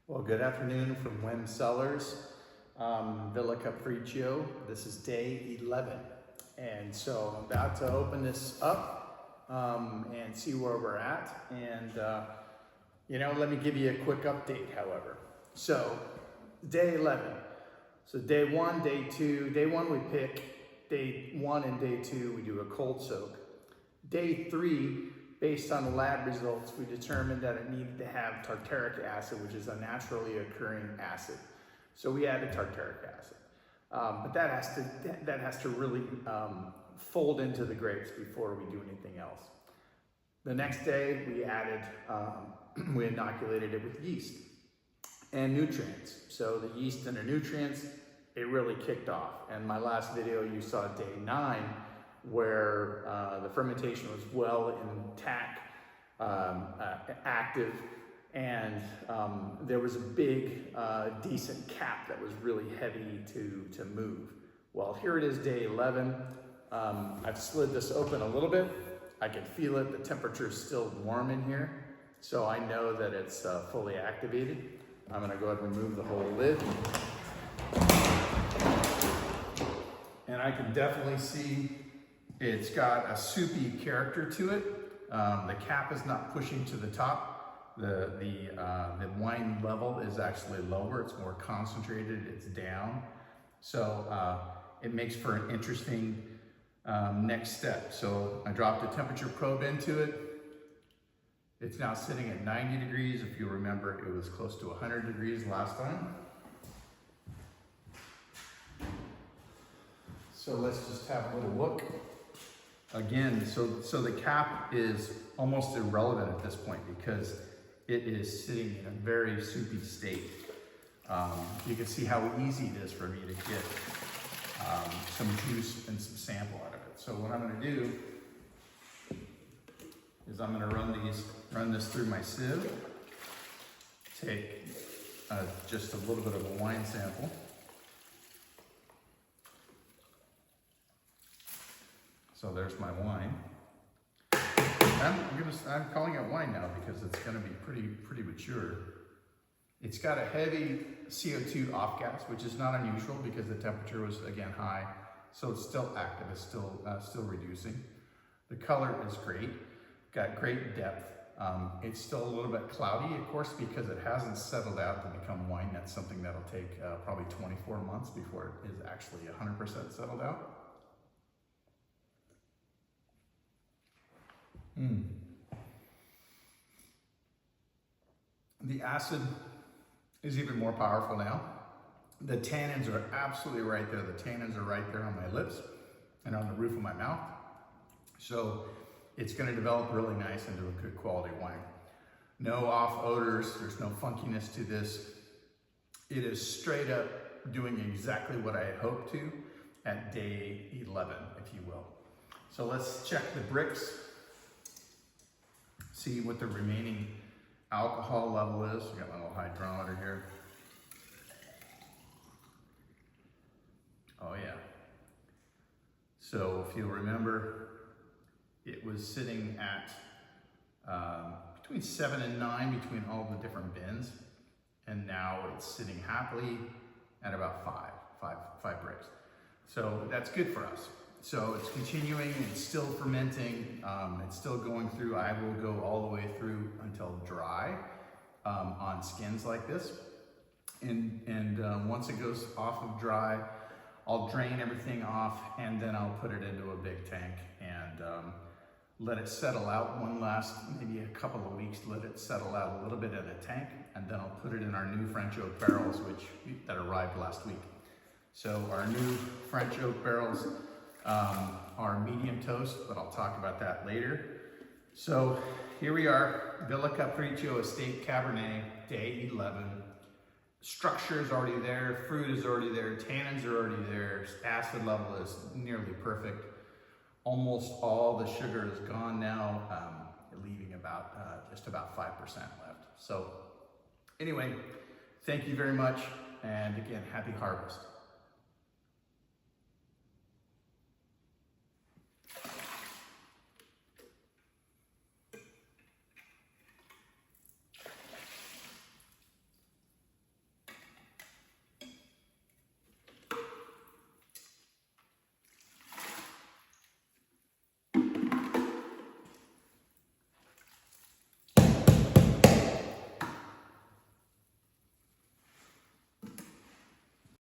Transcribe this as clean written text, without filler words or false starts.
Well, good afternoon from Wem Cellars, Villa Capricho. This is day 11. And so I'm about to open this up and see where we're at. And, let me give you a quick update, however. So, day 11. So day 1, day 2, day 1 we pick, day 1 and day 2 we do a cold soak. Day 3, based on the lab results, we determined that it needed to have tartaric acid, which is a naturally occurring acid. So we added tartaric acid. But that has to really fold into the grapes before we do anything else. The next day we added, we inoculated it with yeast and nutrients. So the yeast and the nutrients, it really kicked off. And my last video, you saw day 9, where the fermentation was well intact, active, and there was a big, decent cap that was really heavy to move. Well, here it is, day 11. I've slid this open a little bit. I can feel it. The temperature is still warm in here, so I know that it's fully activated. I'm going to go ahead and remove the whole lid. And I can definitely see it's got a soupy character to it. The cap is not pushing to the top. The wine level is actually lower. It's more concentrated. It's down. So it makes for an interesting next step. So I dropped a temperature probe into it. It's now sitting at 90 degrees. If you remember, it was close to 100 degrees last time. So let's just have a little look. Again, so the cap is almost irrelevant at this point because it is sitting in a very soupy state. You can see how easy it is for me to get some juice and some sample out of it. So what I'm going to do is I'm going to run this through my sieve, take just a little bit of a wine sample. So there's my wine. I'm calling it wine now because it's going to be pretty mature. It's got a heavy CO2 off gas, which is not unusual because the temperature was again high. So it's still active. It's still reducing. The color is great. Got great depth. It's still a little bit cloudy, of course, because it hasn't settled out to become wine. That's something that'll take probably 24 months before it is actually 100% settled out. The acid is even more powerful now. The tannins are absolutely right there. The tannins are right there on my lips and on the roof of my mouth. So it's going to develop really nice into a good quality wine. No off odors. There's no funkiness to this. It is straight up doing exactly what I had hoped to at day 11, if you will. So let's check the bricks. See what the remaining alcohol level is. I got my little hydrometer here. Oh yeah. So if you'll remember, it was sitting at between 7 and 9 between all the different bins. And now it's sitting happily at about five bricks. So that's good for us. So it's continuing, it's still fermenting, it's still going through. I will go all the way through until dry on skins like this. And once it goes off of dry, I'll drain everything off and then I'll put it into a big tank and let it settle out maybe a couple of weeks, let it settle out a little bit in a tank, and then I'll put it in our new French oak barrels, that arrived last week. So our new French oak barrels are medium toast, but I'll talk about that later. So here we are, Villa Capricho Estate Cabernet, day 11. Structure is already there, fruit is already there, tannins are already there, acid level is nearly perfect. Almost all the sugar is gone now, leaving just about 5% left. So anyway, thank you very much, and again, happy harvest.